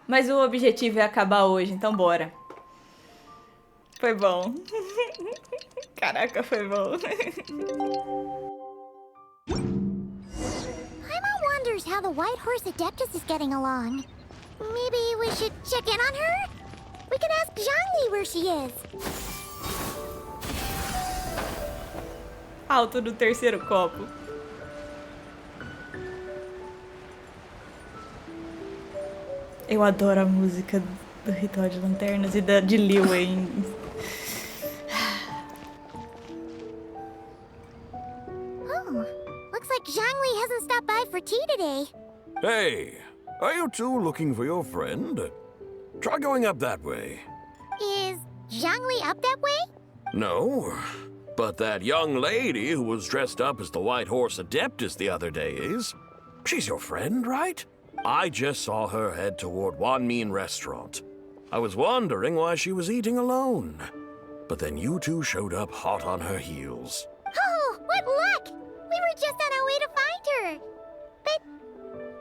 Mas o objetivo é acabar hoje, então bora. Foi bom. Caraca, foi bom. Paimon wonders how the White Horse Adeptus is getting along. Maybe we should check in on her? We can ask Zhangli where she is. Alto do terceiro copo. Eu adoro a música do Ritual de Lanternas e de Liyue. Oh, looks like Zhangli hasn't stopped by for tea today. Hey, are you two looking for your friend? Try going up that way. Is Zhangli up that way? No, but that young lady who was dressed up as the White Horse Adeptus the other day is. She's your friend, right? I just saw her head toward Wanmin Restaurant. I was wondering why she was eating alone. But then you two showed up hot on her heels. Oh, what luck! We were just on our way to find her. But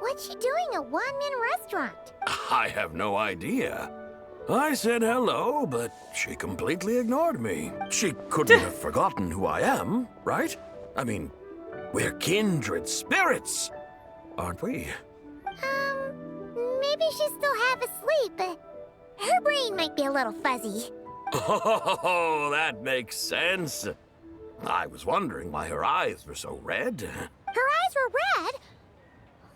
what's she doing at Wanmin Restaurant? I have no idea. I said hello, but she completely ignored me. She couldn't have forgotten who I am, right? I mean, we're kindred spirits, aren't we? Maybe she's still half asleep, but her brain might be a little fuzzy. Oh, that makes sense. I was wondering why her eyes were so red. Her eyes were red?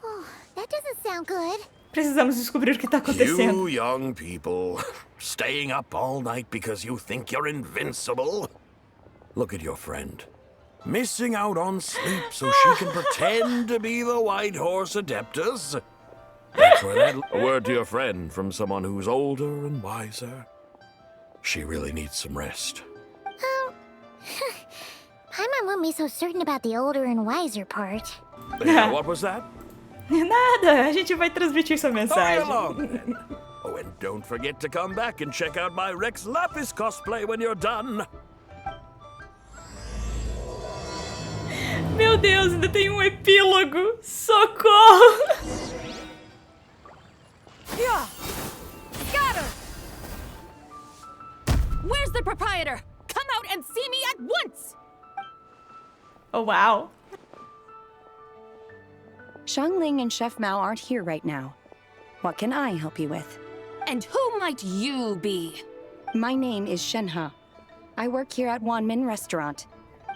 Oh, that doesn't sound good. Precisamos descobrir o que tá acontecendo. You young people, staying up all night because you think you're invincible. Look at your friend. Missing out on sleep so she can pretend to be the White Horse Adeptus. That's where that... A word to your friend from someone who's older and wiser. She really needs some rest. Paimon won't be so certain about the older and wiser part. Yeah, what was that? Nada, a gente vai transmitir sua Hurry mensagem. along, then. Oh, and don't forget to come back and check out my Rex Lapis cosplay when you're done. Meu Deus, ainda tem um epílogo. Socorro! Yeah! Scatter! Where's the proprietor? Come out and see me at once! Oh, wow. Xiangling and Chef Mao aren't here right now. What can I help you with? And who might you be? My name is Shenhe. I work here at Wanmin Restaurant.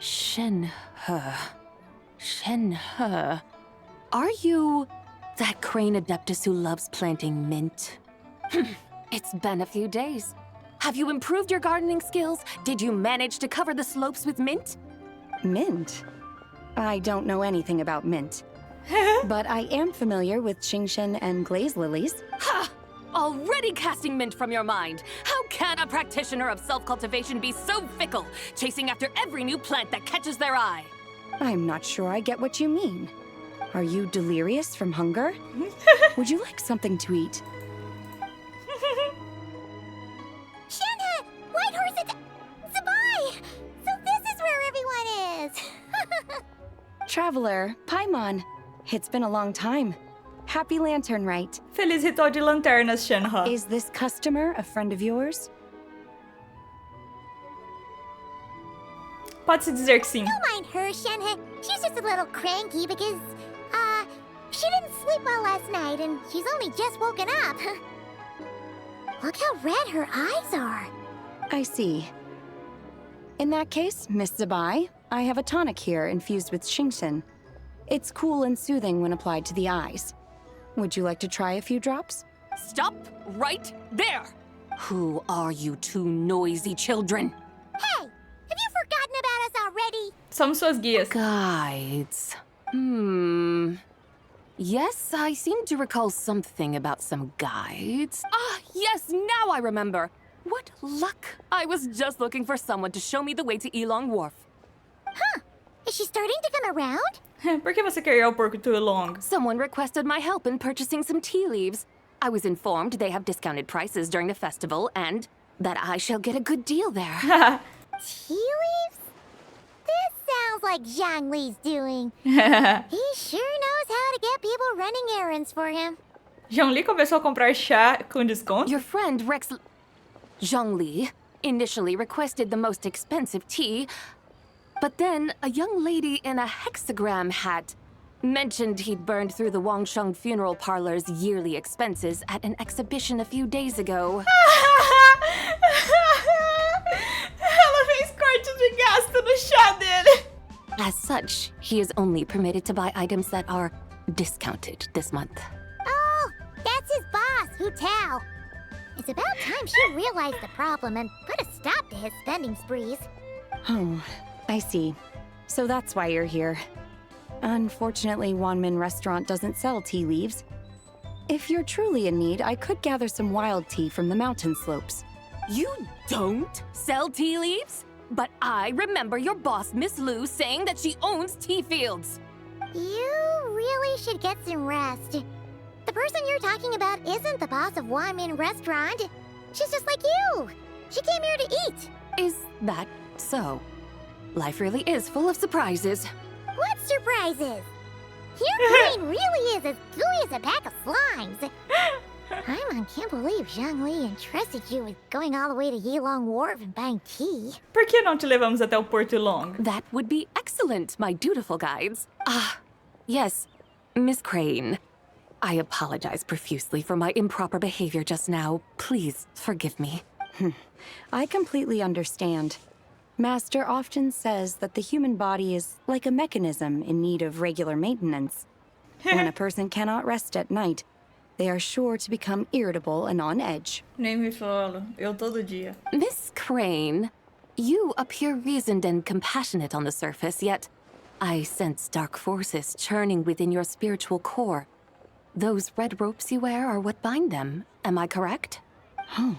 Shenhe. Shenhe. Are you that crane adeptus who loves planting mint? It's been a few days. Have you improved your gardening skills? Did you manage to cover the slopes with mint? Mint? I don't know anything about mint. But I am familiar with Qingshen and glaze lilies. Ha! Already casting mint from your mind. How can a practitioner of self-cultivation be so fickle, chasing after every new plant that catches their eye? I'm not sure I get what you mean. Are you delirious from hunger? Would you like something to eat? Shenhe! White Horse Zibai! So this is where everyone is! Traveler, Paimon. It's been a long time. Happy Lantern Rite. Feliz Ritual de Lanternas, Shenhe. Is this customer a friend of yours? Pode-se dizer que sim. Don't mind her, Shenhe. She's just a little cranky because, she didn't sleep well last night and she's only just woken up. Look how red her eyes are. I see. In that case, Miss Zibai, I have a tonic here infused with Qingshen. It's cool and soothing when applied to the eyes. Would you like to try a few drops? Stop right there! Who are you two noisy children? Hey, have you forgotten about us already? Somos suas guias. Guides. Yes, I seem to recall something about some guides. Ah, yes, now I remember. What luck! I was just looking for someone to show me the way to Elong Wharf. Huh. Is she starting to come around? Por que você quer ir ao porco too long? Someone requested my help in purchasing some tea leaves. I was informed they have discounted prices during the festival and that I shall get a good deal there. Tea leaves? This sounds like Zhang Li's doing. He sure knows how to get people running errands for him. Zhongli começou a comprar chá com desconto? Your friend Rex Zhongli initially requested the most expensive tea, but then a young lady in a hexagram hat mentioned he'd burned through the Wangsheng funeral parlor's yearly expenses at an exhibition a few days ago. Ela fez corte de gasto no chá dele. As such, he is only permitted to buy items that are discounted this month. Oh, that's his boss, Hu Tao. It's about time she realized the problem and put a stop to his spending sprees. Oh, I see. So that's why you're here. Unfortunately, Wanmin Restaurant doesn't sell tea leaves. If you're truly in need, I could gather some wild tea from the mountain slopes. You don't sell tea leaves? But I remember your boss, Miss Lu, saying that she owns tea fields. You really should get some rest. The person you're talking about isn't the boss of Wanmin Restaurant. She's just like you. She came here to eat. Is that so? Life really is full of surprises. What surprises? Your brain really is as gooey as a pack of slimes. I can't believe Zhang Li entrusted you with going all the way to Yilong Wharf and buying tea. Por que não te levamos até o Porto Long? That would be excellent, my dutiful guides. Yes, Miss Crane. I apologize profusely for my improper behavior just now. Please forgive me. I completely understand. Master often says that the human body is like a mechanism in need of regular maintenance. When a person cannot rest at night, they are sure to become irritable and on edge. Nem me falo. Eu todo dia. Miss Crane, you appear reasoned and compassionate on the surface, yet I sense dark forces churning within your spiritual core. Those red ropes you wear are what bind them. Am I correct? Oh.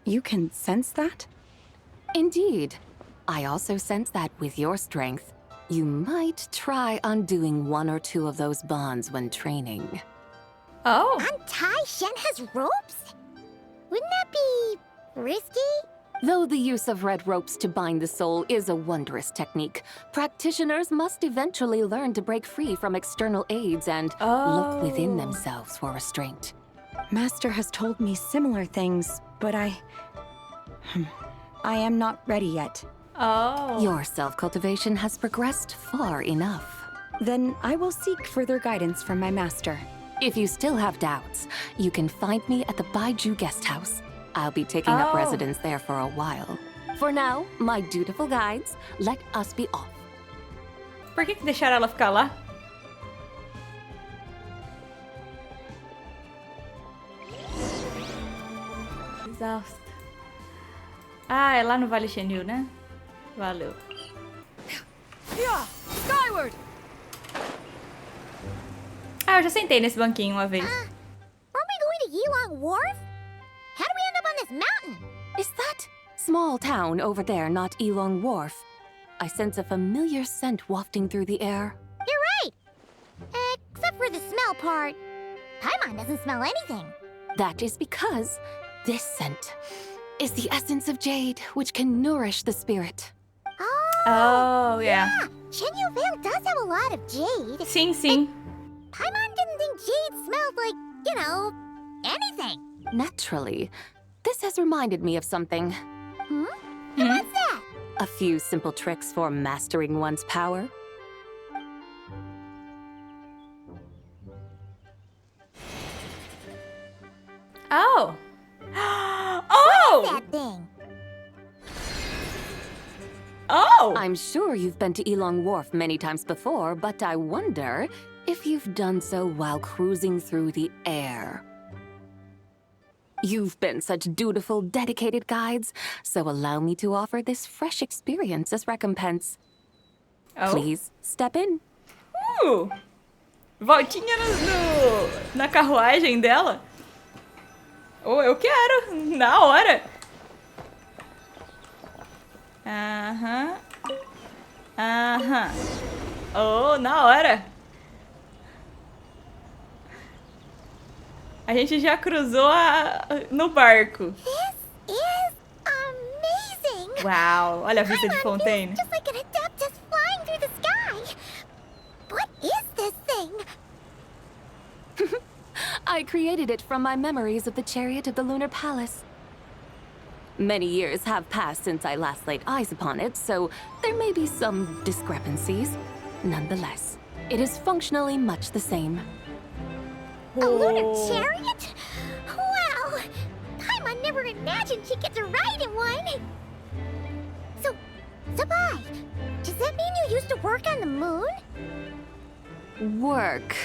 You can sense that? Indeed. I also sense that with your strength, you might try undoing one or two of those bonds when training. Oh. Untie Shenhe's ropes? Wouldn't that be risky? Though the use of red ropes to bind the soul is a wondrous technique, practitioners must eventually learn to break free from external aids and look within themselves for restraint. Master has told me similar things, but I am not ready yet. Oh. Your self-cultivation has progressed far enough. Then I will seek further guidance from my master. If you still have doubts, you can find me at the Baiju guest house. I'll be taking up residence there for a while. For now, my dutiful guides, let us be off. Por que deixaram ela ficar lá? Exausta. Ah, é lá no Vale Shenyu, né? Valeu. Skyward! Ah, eu já sentei nesse banquinho uma vez. Aren't we going to Yilong Wharf? How do we end up on this mountain? Is that small town over there not Elong Wharf? I sense a familiar scent wafting through the air. You're right. Except for the smell part. Paimon doesn't smell anything. That is because this scent is the essence of jade, which can nourish the spirit. Oh, yeah. Shenyu Vale does have a lot of jade. Sim, sim. Paimon didn't think jade smelled like, anything. Naturally, this has reminded me of something. What's that? A few simple tricks for mastering one's power. Oh. Oh! That thing. Oh! I'm sure you've been to Elong Wharf many times before, but I wonder if you've done so while cruising through the air. You've been such dutiful, dedicated guides, so allow me to offer this fresh experience as recompense. Oh. Please, step in. Voltinha na carruagem dela. Oh, eu quero. Na hora. Aham. Aham. Oh, na hora. A gente já cruzou no barco. This is amazing. Uau, olha a vista de Paimon Fontaine. feels just like an adeptus flying through the sky. What is this thing? I created it from my memories of the chariot of the lunar palace. Many years have passed since I last laid eyes upon it, so there may be some discrepancies. Nonetheless, it is functionally much the same. A lunar chariot? Wow! Paimon never imagined she'd get to ride in one! So, Zibai, does that mean you used to work on the moon? Work.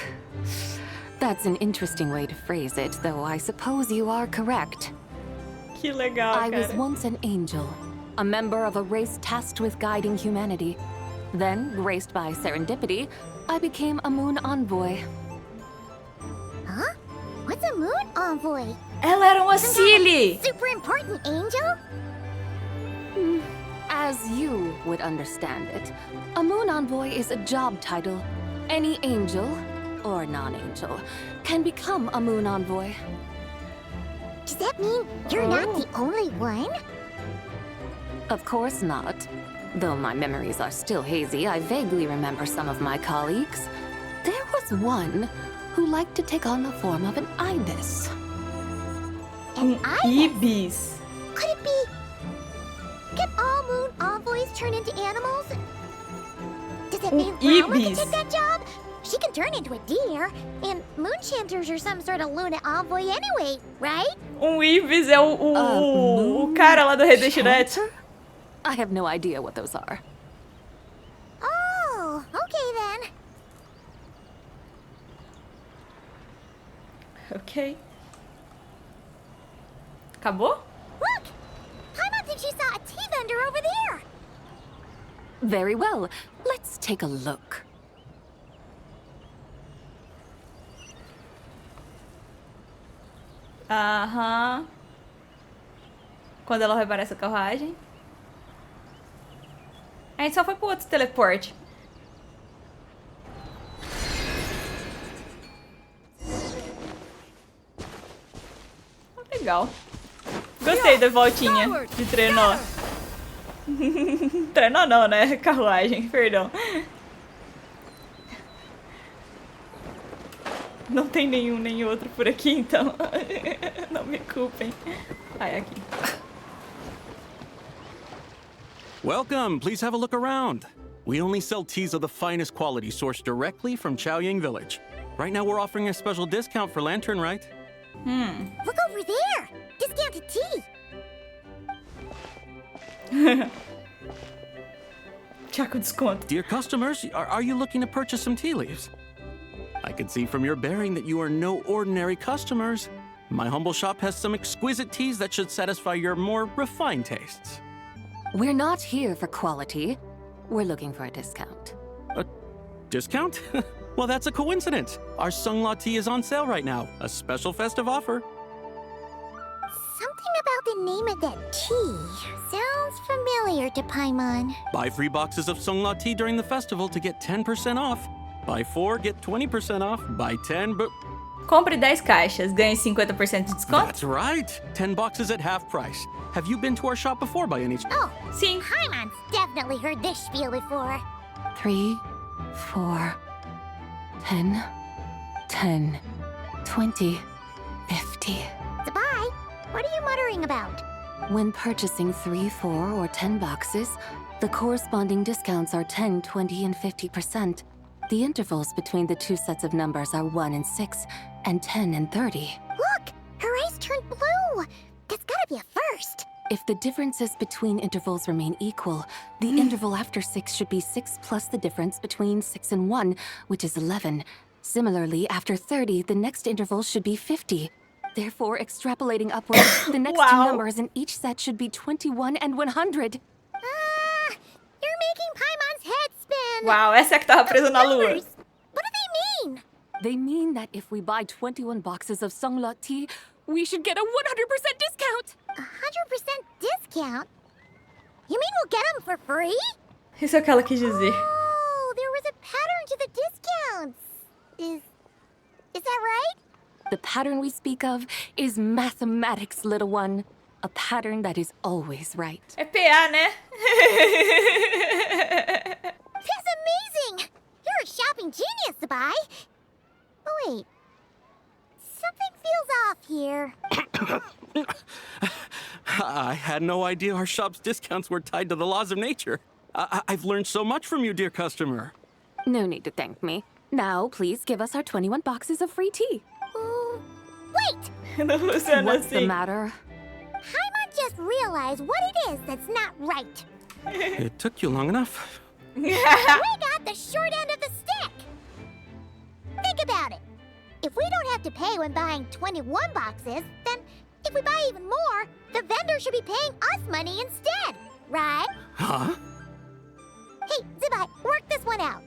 That's an interesting way to phrase it, though I suppose you are correct. Que legal, I was cara. once an angel, a member of a race tasked with guiding humanity. Then, graced by serendipity, I became a moon envoy. Huh? What's a moon envoy? Ela era uma Silly. Super important angel? As you would understand it, a moon envoy is a job title. Any angel, or non-angel, can become a moon envoy. Does that mean you're not the only one? Of course not. Though my memories are still hazy, I vaguely remember some of my colleagues. There was one who liked to take on the form of an ibis. An ibis? Ibis. Could it be... Can all moon envoys turn into animals? Does that mean Rama can ibis. take that job? She can turn into a deer, and moon chanters are some sort of lunar envoy anyway, right? Ibis é o cara lá do Rei dos Shirets. I have no idea what those are. Oh, okay then. Ok. Acabou? Look! Paimon thinks she saw a tea vendor over there. Very well. Let's take a look. Aham. Quando ela reaparece a carruagem. A gente só foi pro outro teleporte. Legal. Gostei da voltinha de trenó. Trenó não, né? Carruagem, perdão. Não tem nenhum nem outro por aqui, então. Não me culpem. Ai, aqui. Welcome, please have a look around. We only sell teas of the finest quality sourced directly from Chaoying Village. Right now we're offering a special discount for Lantern, right? Look over there! Discounted tea! Já com desconto. Dear customers, are you looking to purchase some tea leaves? I can see from your bearing that you are no ordinary customers. My humble shop has some exquisite teas that should satisfy your more refined tastes. We're not here for quality. We're looking for a discount. A discount? Well, that's a coincidence. Our Sunglaw tea is on sale right now. A special festive offer. Something about the name of that tea sounds familiar to Paimon. Buy 3 boxes of Sunglaw tea during the festival to get 10% off. Buy 4, get 20% off. Buy 10, but... Compre 10 caixas, ganhe 50% de desconto. That's right. 10 boxes at half price. Have you been to our shop before by any chance? Oh, Sim. Paimon's definitely heard this spiel before. 3, 4, 10, 10, 20, 50. Zibai, what are you muttering about? When purchasing 3, 4, or 10 boxes, the corresponding discounts are 10, 20, and 50%. The intervals between the two sets of numbers are 1 and 6, and 10 and 30. Look, her eyes turned blue. That's gotta be a first. If the differences between intervals remain equal, the interval after 6 should be 6 plus the difference between 6 and 1, which is 11. Similarly, after 30, the next interval should be 50. Therefore, extrapolating upward, the next two Wow. numbers in each set should be 21 and 100. You're making Paimon's head spin. Uau, essa é a que tava presa na lua. Numbers. What do they mean? They mean that if we buy 21 boxes of Songlot tea, we should get a 100% discount! 100% discount? You mean we'll get them for free? Isso é o que ela quis dizer. Oh, there was a pattern to the discounts. Is that right? The pattern we speak of is mathematics, little one. A pattern that is always right. É PA, né? That's amazing! You're a shopping genius, Zibai. Oh wait, something wheels off here. I had no idea our shop's discounts were tied to the laws of nature. I've learned so much from you, dear customer. No need to thank me. Now, please give us our 21 boxes of free tea. Wait! What's the matter? Paimon just realized what it is that's not right. It took you long enough. We got the short end of the stick. Think about it. If we don't have to pay when buying 21 boxes, then if we buy even more, the vendor should be paying us money instead, right? Huh? Hey, Zibai, work this one out.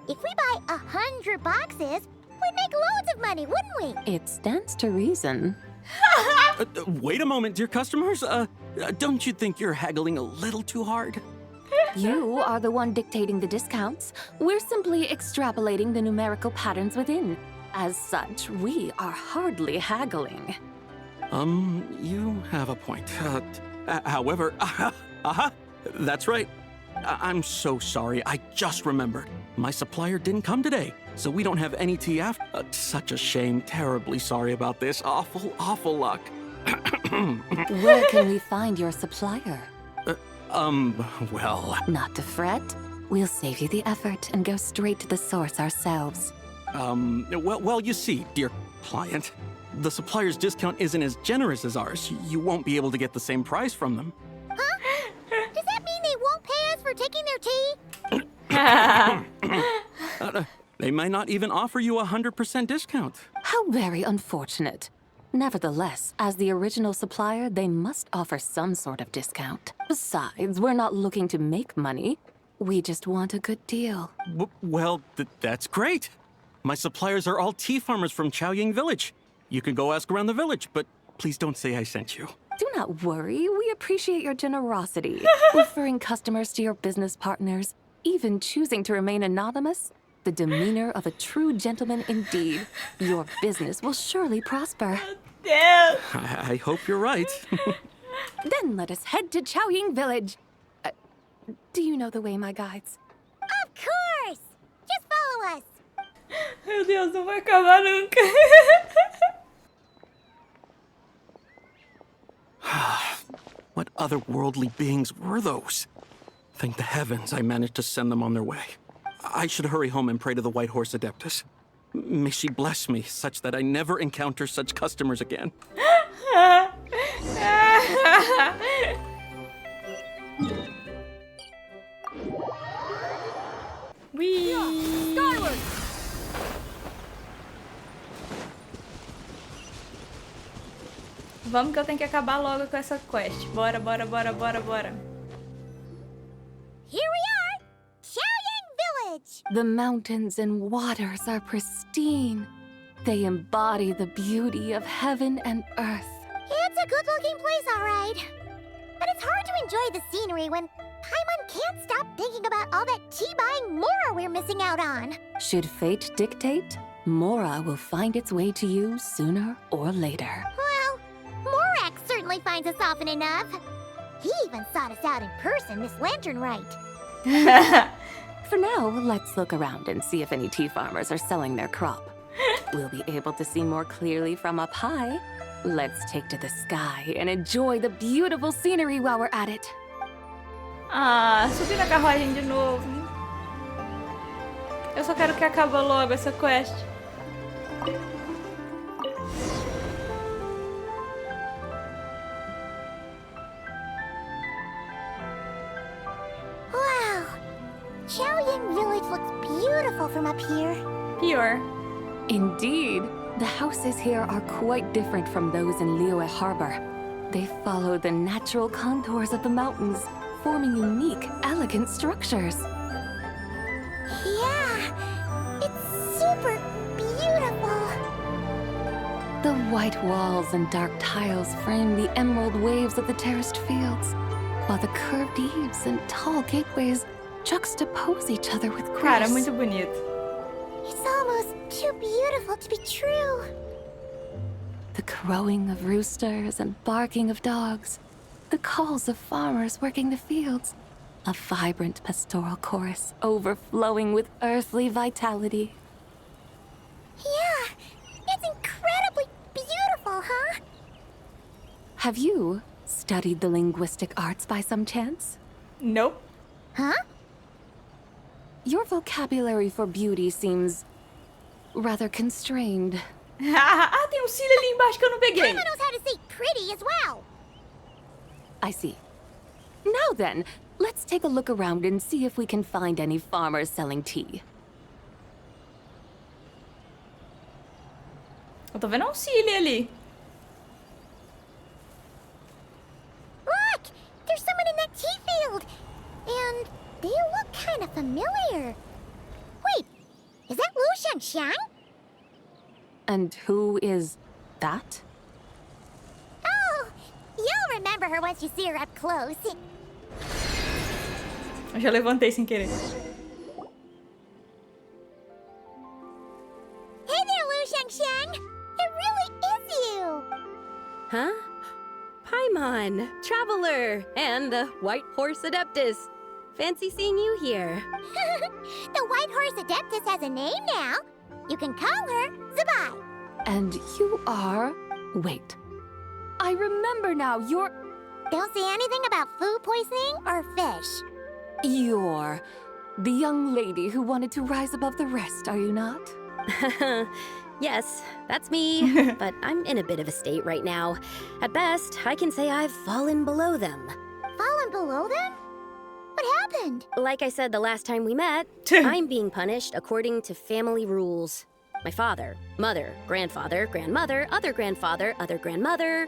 If we buy 100 boxes, we'd make loads of money, wouldn't we? It stands to reason. Wait a moment, dear customers. Don't you think you're haggling a little too hard? You are the one dictating the discounts. We're simply extrapolating the numerical patterns within. As such, we are hardly haggling. You have a point. However, that's right. I'm so sorry. I just remembered. My supplier didn't come today, so we don't have any tea after. Such a shame. Terribly sorry about this. Awful luck. Where can we find your supplier? Well... Not to fret. We'll save you the effort and go straight to the source ourselves. Well, you see, dear client, the supplier's discount isn't as generous as ours. You won't be able to get the same price from them. Huh? Does that mean they won't pay us for taking their tea? They might not even offer you a 100% discount. How very unfortunate. Nevertheless, as the original supplier, they must offer some sort of discount. Besides, we're not looking to make money. We just want a good deal. Well, that's great. My suppliers are all tea farmers from Chaoying Village. You can go ask around the village, but please don't say I sent you. Do not worry, we appreciate your generosity. Referring customers to your business partners, even choosing to remain anonymous. The demeanor of a true gentleman indeed. Your business will surely prosper. Damn. I hope you're right. Then let us head to Chaoying Village. Do you know the way, my guides? Of course! Just follow us. Meu Deus, não vai acabar nunca. What otherworldly beings were those? Thank the heavens I managed to send them on their way. I should hurry home and pray to the White Horse Adeptus. May she bless me such that I never encounter such customers again. Whee! Skyward! Vamos que eu tenho que acabar logo com essa quest. Bora. Here we are! Chaoying Village! The mountains and waters are pristine. They embody the beauty of heaven and earth. It's a good-looking place, all right. But it's hard to enjoy the scenery when Paimon can't stop thinking about all that tea-buying Mora we're missing out on. Should fate dictate, Mora will find its way to you sooner or later. Well, Morak certainly finds us often enough. He even sought us out in person this lantern rite. For now, let's look around and see if any tea farmers are selling their crop. We'll be able to see more clearly from up high. Let's take to the sky and enjoy the beautiful scenery while we're at it. Ah, subi na carruagem de novo. Eu só quero que acabe logo essa quest. Wow! Chaoying Village looks beautiful from up here. Pior. Indeed, the houses here are quite different from those in Liyue Harbor. They follow the natural contours of the mountains, forming unique, elegant structures. Yeah, it's super beautiful. The white walls and dark tiles frame the emerald waves of the terraced fields, while the curved eaves and tall gateways juxtapose each other with grace. Cara, muito bonito. It's almost too beautiful to be true. The crowing of roosters and barking of dogs, the calls of farmers working the fields, a vibrant pastoral chorus overflowing with earthly vitality. Yeah, it's incredibly beautiful. Have you studied the linguistic arts by some chance? Nope. Huh? Your vocabulary for beauty seems rather constrained. Ah, tem um cílio ali embaixo que eu não peguei. Emma knows how to say pretty as well. I see. Now then, let's take a look around and see if we can find any farmers selling tea. Eu tô vendo um cílio ali. Look! There's someone in that tea field! And they look kind of familiar. Wait, is that Lu Shangxiang? And who is that? Oh, you'll remember her once you see her up close. Eu já levantei sem querer. Hey there, Lu Shangxiang! It really is you! Huh? Paimon, Traveler, and the White Horse Adeptus. Fancy seeing you here. The White Horse Adeptus has a name now. You can call her Zibai. And you are... Wait. I remember now, you're Don't say anything about food poisoning or fish. the young lady who wanted to rise above the rest, are you not? Yes, that's me, but I'm in a bit of a state right now. At best, I can say I've fallen below them. Fallen below them? What happened? Like I said the last time we met, I'm being punished according to family rules. My father, mother, grandfather, grandmother, other grandfather, other grandmother.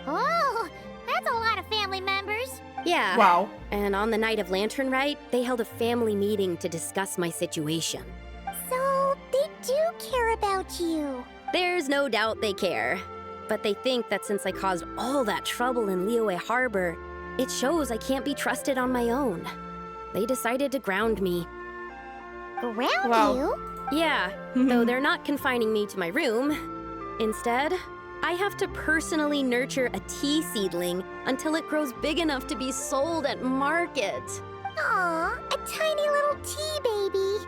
Oh, that's a lot of family members. Yeah. Uau. And on the night of Lantern Rite, they held a family meeting to discuss my situation. So, they do care about you. There's no doubt they care. But they think that since I caused all that trouble in Liyue Harbor, it shows I can't be trusted on my own. They decided to ground me. Around Wow. you? Yeah, though they're not confining me to my room. Instead, I have to personally nurture a tea seedling until it grows big enough to be sold at market. Aw, a tiny little tea baby.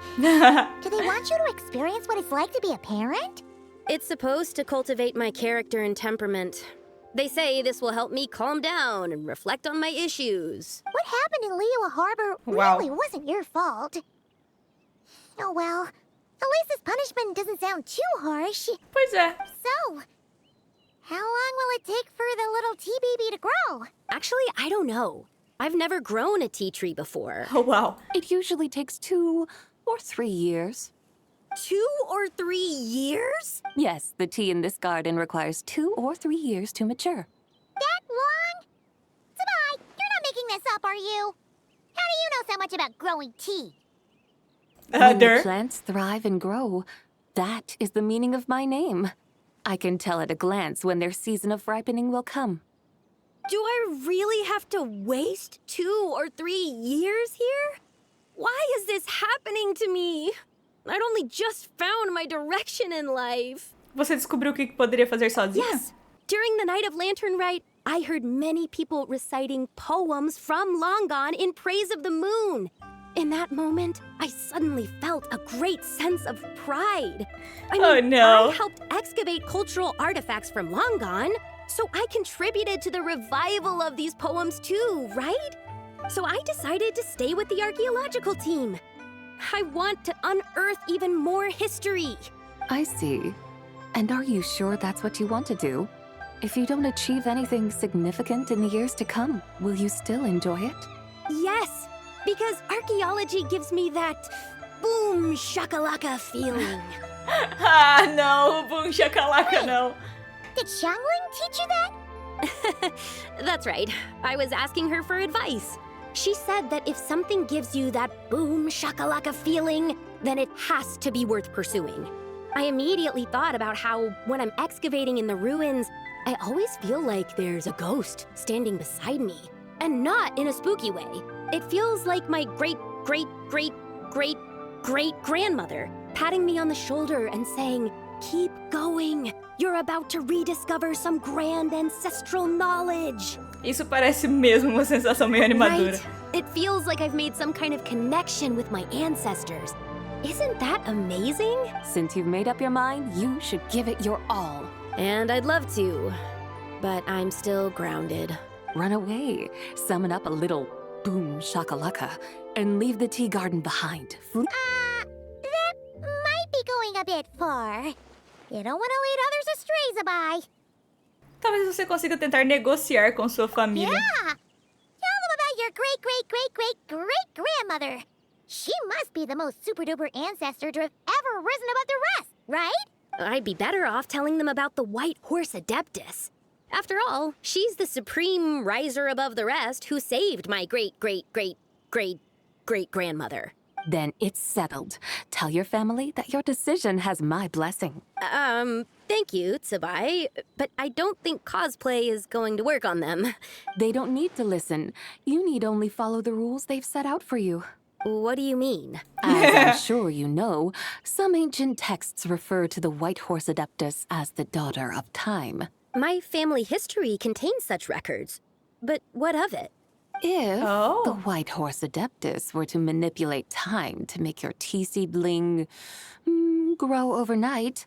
Do they want you to experience what it's like to be a parent? It's supposed to cultivate my character and temperament. They say this will help me calm down and reflect on my issues. What happened in Liyue Harbor Wow. really wasn't your fault. Oh well, at least this punishment doesn't sound too harsh. Pois é. So, how long will it take for the little tea baby to grow? Actually, I don't know. I've never grown a tea tree before. Oh, uau. It usually takes 2 or 3 years. 2 or 3 years? Yes, the tea in this garden requires 2 or 3 years to mature. That long? Zibai, you're not making this up, are you? How do you know so much about growing tea? When the Der. plants thrive and grow, that is the meaning of my name. I can tell at a glance when their season of ripening will come. Do I really have to waste 2 or 3 years here? Why is this happening to me? I'd only just found my direction in life. Você descobriu o que poderia fazer sozinha? Yes. During the night of Lantern Rite, I heard many people reciting poems from Long Gone in praise of the moon. In that moment, I suddenly felt a great sense of pride. I mean, Oh, no. I helped excavate cultural artifacts from Long Gone, so I contributed to the revival of these poems too, right? So I decided to stay with the archaeological team. I want to unearth even more history. I see. And are you sure that's what you want to do? If you don't achieve anything significant in the years to come, will you still enjoy it? Yes, because archaeology gives me that boom shakalaka feeling. Ah, não. Boom shakalaka, não. Did Xiangling teach you that? That's right. I was asking her for advice. She said that if something gives you that boom shakalaka feeling, then it has to be worth pursuing. I immediately thought about how, when I'm excavating in the ruins, I always feel like there's a ghost standing beside me. And not in a spooky way. It feels like my great-great-great-great-great-grandmother patting me on the shoulder and saying, "Keep going. You're about to rediscover some grand ancestral knowledge." Isso parece mesmo uma sensação meio animadora. Right? It feels like I've made some kind of connection with my ancestors. Isn't that amazing? Since you've made up your mind, you should give it your all. And I'd love to. but I'm still grounded. Run away, summon up a little boom shakalaka, and leave the tea garden behind. That might be going a bit far. You don't want to lead others astray, Zibai. Talvez você consiga tentar negociar com sua família. Yeah! Tell them about your great-great-great-great-great-grandmother. She must be the most super-duper ancestor to have ever risen above the rest, right? I'd be better off telling them about the White Horse Adeptus. After all, she's the supreme riser above the rest who saved my great-great-great-great-great-grandmother. Then it's settled. Tell your family that your decision has my blessing. Thank you, Zibai, but I don't think cosplay is going to work on them. They don't need to listen. You need only follow the rules they've set out for you. What do you mean? As I'm sure you know, some ancient texts refer to the White Horse Adeptus as the daughter of time. My family history contains such records. But what of it? If Oh. the White Horse Adeptus were to manipulate time to make your tea seedling grow overnight,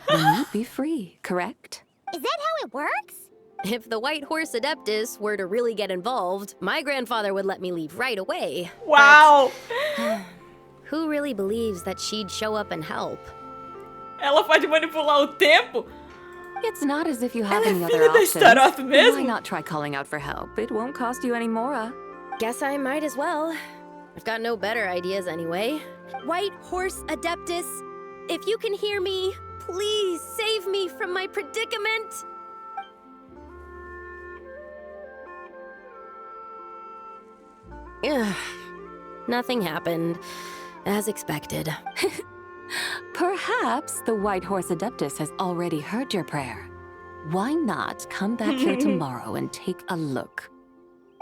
then you'd be free, correct? Is that how it works? If the White Horse Adeptus were to really get involved, my grandfather would let me leave right away. Uau! Who really believes that she'd show up and help? Ela pode manipular o tempo? It's not as if you have Ela é any other filha da options. Staroth Why mesmo? not try calling out for help? It won't cost you any more. Guess I might as well. I've got no better ideas anyway. White Horse Adeptus, if you can hear me, please save me from my predicament. Ugh. Nothing happened, as expected. Perhaps the White Horse Adeptus has already heard your prayer. Why not come back here tomorrow and take a look?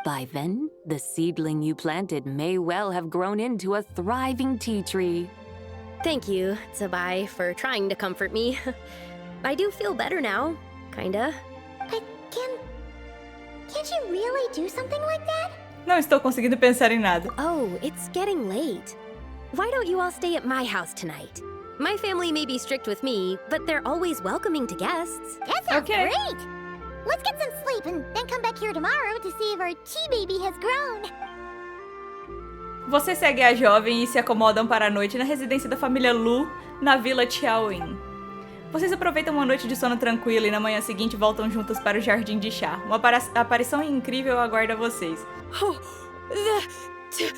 By then, the seedling you planted may well have grown into a thriving tea tree. Thank you, Zibai, for trying to comfort me. I do feel better now, kinda. But can't you really do something like that? Não estou conseguindo pensar em nada. Oh, it's getting late. Why don't you all stay at my house tonight? My family may be strict with me, but they're always welcoming to guests. That sounds Okay. great! Let's get some sleep and then come back here tomorrow to see if our tea baby has grown. Você segue a jovem e se acomodam para a noite na residência da família Lu, na vila Xiaoyin. Vocês aproveitam uma noite de sono tranquila e na manhã seguinte voltam juntas para o jardim de chá. Uma aparição incrível aguarda vocês. Oh, the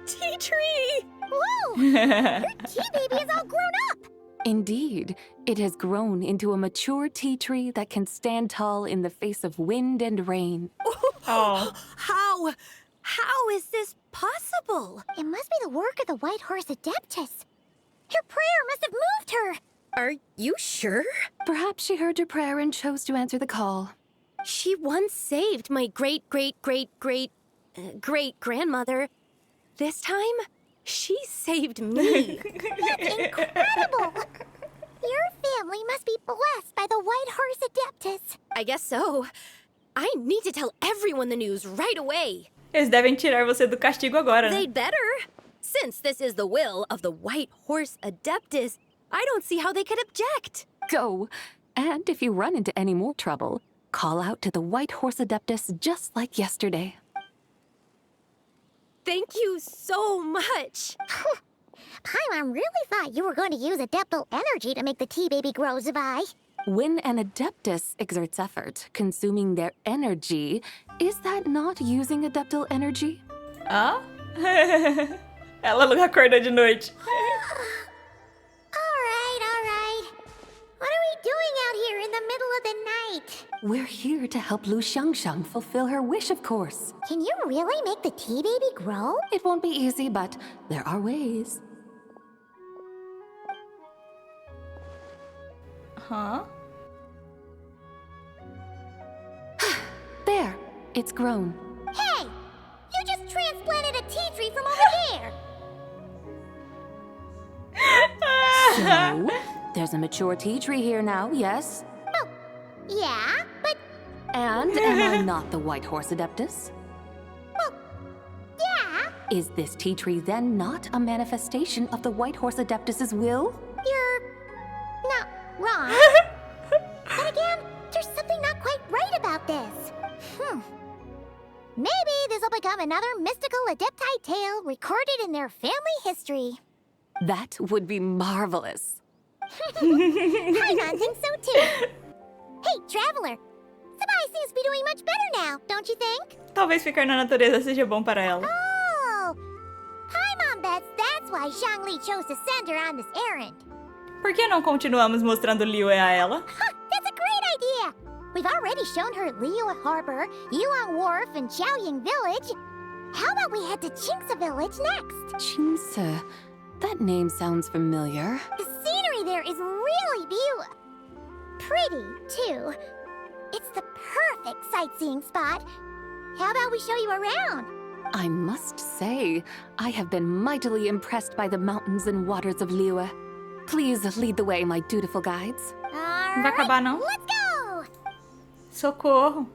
tea tree! Whoa! Your tea baby is all grown up! Indeed, it has grown into a mature tea tree that can stand tall in the face of wind and rain. Oh. How is this possible? It must be the work of the White Horse Adeptus. Her prayer must have moved her. Are you sure? Perhaps she heard your prayer and chose to answer the call. She once saved my great-great-great-great-great-grandmother. This time, she saved me. That's incredible! Your family must be blessed by the White Horse Adeptus. I guess so. I need to tell everyone the news right away. Eles devem tirar você do castigo agora, né? They'd better. Since this is the will of the White Horse Adeptus, I don't see how they could object. Go. And if you run into any more trouble, call out to the White Horse Adeptus just like yesterday. Thank you so much. Paimon really thought you were going to use adeptal energy to make the tea baby grow, Zibai. When an Adeptus exerts effort, consuming their energy, is that not using adeptal energy? Ah? Ela acordou de noite. All right. What are we doing out here in the middle of the night? We're here to help Lu Xiangxiang fulfill her wish, of course. Can you really make the tea baby grow? It won't be easy, but there are ways. Huh? There, it's grown. Hey! You just transplanted a tea tree from over there! So, there's a mature tea tree here now, yes? Oh, yeah, but And am I not the White Horse Adeptus? yeah, Is this tea tree then not a manifestation of the White Horse Adeptus's will? you're not wrong. But again, there's something not quite this'll become another mystical adepti tale recorded in their family history. That would be marvelous. Paimon thinks so too. Hey, Traveler! Zibai seems to be doing much better now, don't you think? Talvez ficar na natureza seja bom para ela. Oh! Paimon bets that's why Zhongli chose to send her on this errand. Por que não continuamos mostrando Liyue a ela? Huh, that's a great idea! We've already shown her Liyue Harbor, Yulong Wharf, and Xiaoying Village. How about we head to Qingce Village next? Qingce. That name sounds familiar. The scenery there is really pretty, too. It's the perfect sightseeing spot. How about we show you around? I must say, I have been mightily impressed by the mountains and waters of Liyue. Please lead the way, my dutiful guides. Não vai acabar, não? Let's go! Socorro.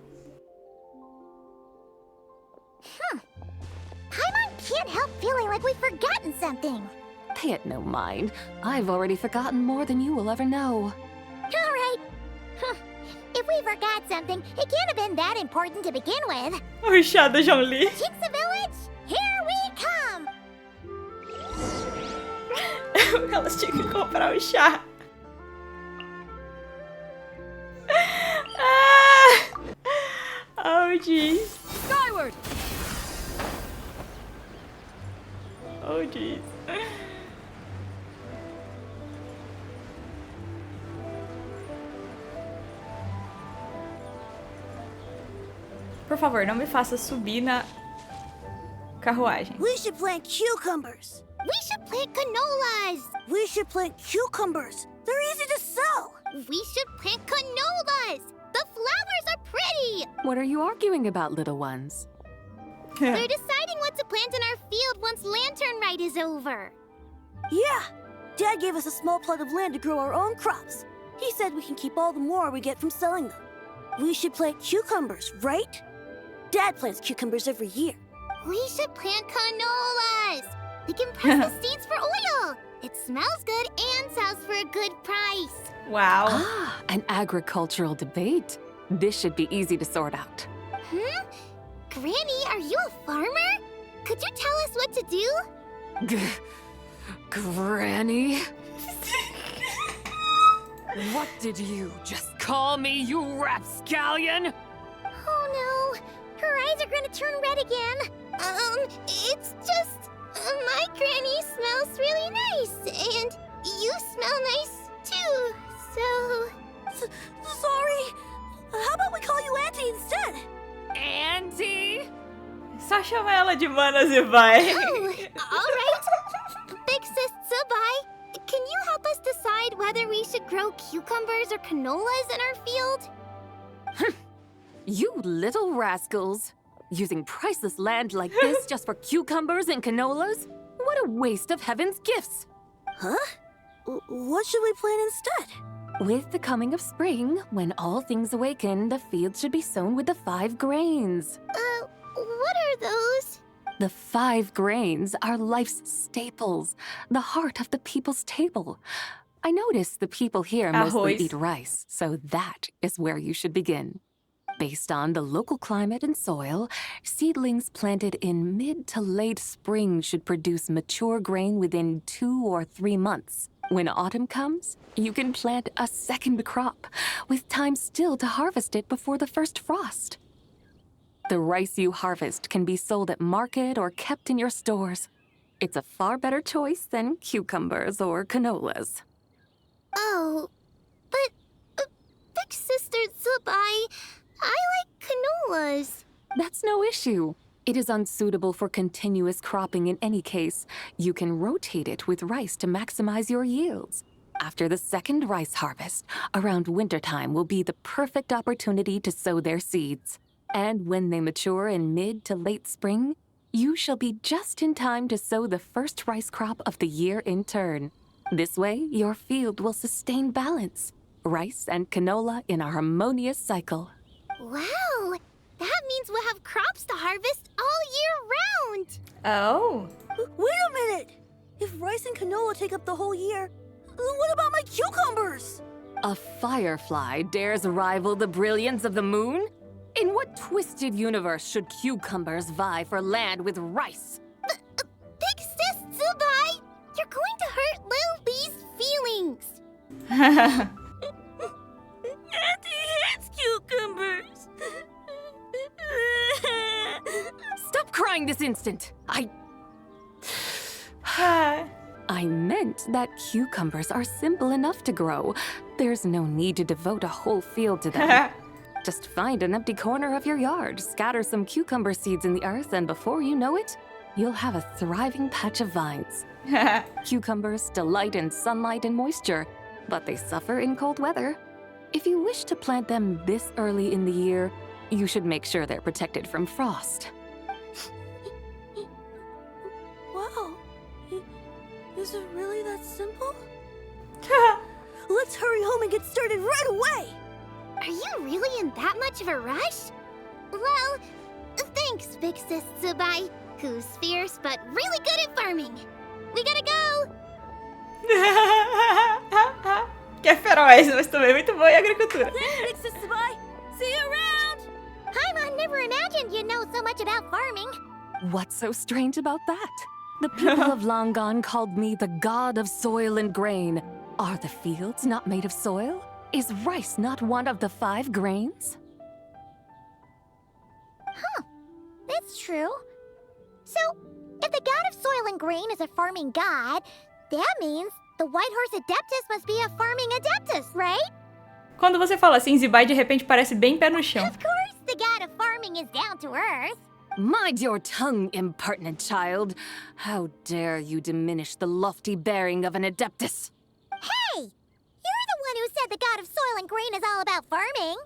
Paimon can't help feeling like we've forgotten something. Pay it no mind. I've already forgotten more than you will ever know. All right. If we forgot something, it can't have been that important to begin with. O chá da Zhongli. Qingce Village, here we come! Elas tinham que comprar o chá. Ah! Oh, jeez. Skyward! Oh, jeez. Por favor, não me faça subir na carruagem. We should plant cucumbers. We should plant canolas! We should plant cucumbers. They're easy to sell. We should plant canolas! The flowers are pretty! What are you arguing about, little ones? We're deciding what to plant in our field once Lantern Rite is over. Yeah. Dad gave us a small plot of land to grow our own crops. He said we can keep all the more we get from selling them. We should plant cucumbers, right? Dad plants cucumbers every year. We should plant canolas! We can press the seeds for oil! It smells good and sells for a good price. Wow. Ah, an agricultural debate. This should be easy to sort out. Granny, are you a farmer? Could you tell us what to do? Granny? What did you just call me, you rapscallion? Oh no, her eyes are gonna turn red again. It's just, my granny smells really nice, and you smell nice too, so... Sorry. How about we call you Auntie instead? Auntie? Só chama ela de Mana Zibai. Oh, alright. Big Sis Zibai, can you help us decide whether we should grow cucumbers or canolas in our field? You little rascals. Using priceless land like this just for cucumbers and canolas? What a waste of heaven's gifts! Huh? What should we plant instead? With the coming of spring, when all things awaken, the field should be sown with the 5 grains. What are those? The 5 grains are life's staples, the heart of the people's table. I notice the people here mostly Arroz. eat rice, so that is where you should begin. Based on the local climate and soil, seedlings planted in mid to late spring should produce mature grain within 2 or 3 months. When autumn comes, you can plant a second crop, with time still to harvest it before the first frost. The rice you harvest can be sold at market or kept in your stores. It's a far better choice than cucumbers or canolas. Oh, but Big Sister Zibai, I like canolas. That's no issue. It is unsuitable for continuous cropping in any case. You can rotate it with rice to maximize your yields. After the second rice harvest, around wintertime will be the perfect opportunity to sow their seeds. And when they mature in mid to late spring, you shall be just in time to sow the first rice crop of the year in turn. This way, your field will sustain balance. Rice and canola in a harmonious cycle. Wow, that means we'll have crops to harvest all year round. Oh. Wait a minute! If rice and canola take up the whole year, what about my cucumbers? A firefly dares rival the brilliance of the moon? In what twisted universe should cucumbers vie for land with rice? Big sis Zibai, you're going to hurt Lil B's feelings. Auntie hates cucumbers. Stop crying this instant! I meant that cucumbers are simple enough to grow. There's no need to devote a whole field to them. Just find an empty corner of your yard, scatter some cucumber seeds in the earth, and before you know it, you'll have a thriving patch of vines. Cucumbers delight in sunlight and moisture, but they suffer in cold weather. If you wish to plant them this early in the year, you should make sure they're protected from frost. Wow. Is it really that simple? Let's hurry home and get started right away! Are you really in that much of a rush? Well, thanks, Big Sis Zibai, who's fierce but really good at farming. We gotta go! Que é feroz, mas também muito boa em agricultura. Thanks, Big Sis Zibai. See you around! Paimon never imagined you'd know so much about farming. What's so strange about that? The people of long gone called me the god of soil and grain. Are the fields not made of soil? Is rice not one of the 5 grains? That's true. So, if the god of soil and grain is a farming god, that means the white horse adeptus must be a farming adeptus, right? Quando você fala assim, Zibai de repente parece bem pé no chão. Of course, the god of farming is down to earth. Mind your tongue, impertinent child. How dare you diminish the lofty bearing of an adeptus? Hey! You're the one who said the god of soil and grain is all about farming.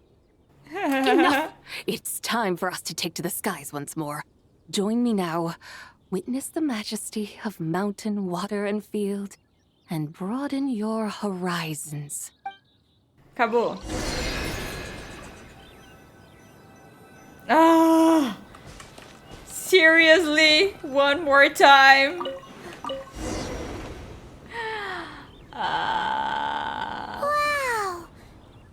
Enough! It's time for us to take to the skies once more. Join me now. Witness the majesty of mountain, water, and field, and broaden your horizons. Acabou. Ah! Seriously? One more time? Wow!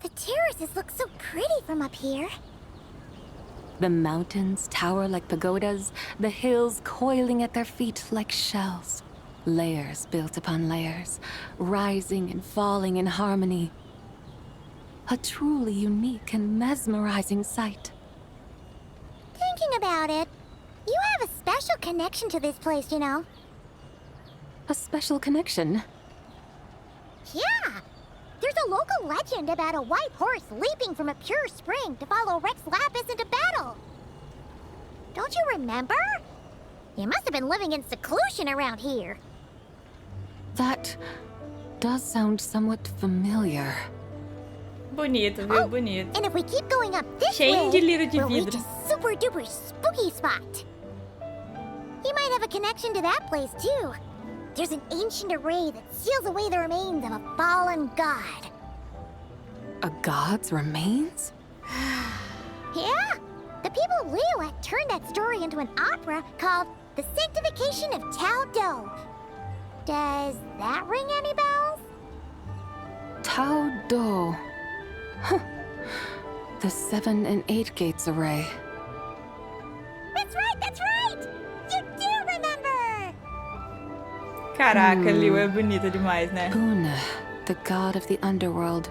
The terraces look so pretty from up here. The mountains tower like pagodas, the hills coiling at their feet like shells. Layers built upon layers, rising and falling in harmony. A truly unique and mesmerizing sight. Thinking about it, you have a special connection to this place, you know. A special connection. Yeah! There's a local legend about a white horse leaping from a pure spring to follow Rex Lapis into battle. Don't you remember? You must have been living in seclusion around here. That does sound somewhat familiar. Bonito, viu? Bonito. And if we keep going up this Cheinho de way, litro de we'll reach vidro. a super duper spooky spot. You might have a connection to that place too. There's an ancient array that seals away the remains of a fallen god. A god's remains? Yeah? The people of Liyue turned that story into an opera called The Sanctification of Tao Do. Does that ring any bells? Tao Do. Huh. The 7 and 8 gates array. That's right, that's right! You do remember! Caraca, Liu é bonita demais, né? Una, the god of the underworld,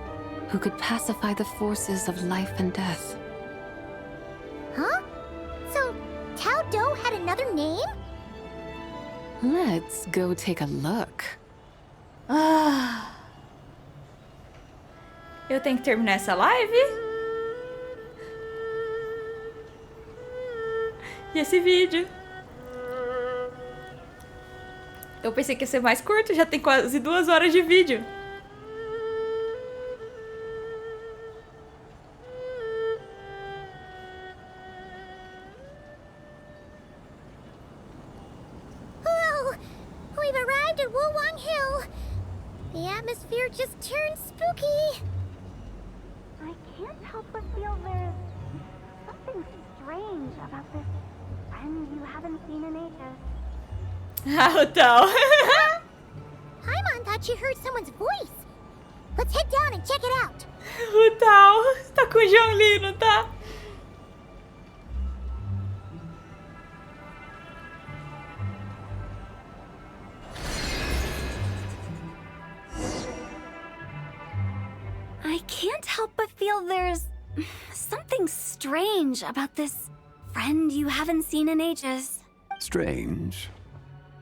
who could pacify the forces of life and death. Huh? So, Tao Do had another name? Let's go take a look. Ah. Eu tenho que terminar essa live? E esse vídeo? Eu pensei que ia ser mais curto, já tem quase 2 horas de vídeo. Hello! We've arrived at Wulwang Hill. The atmosphere just turned spooky. I can't help but feel there's something strange about this friend you haven't seen in ages. Ah, então. Paimon thought she heard someone's voice. Let's head down and check it out. O Tal tá com o Zhongli, não tá? I can't help but feel there's something strange about this friend you haven't seen in ages. Strange?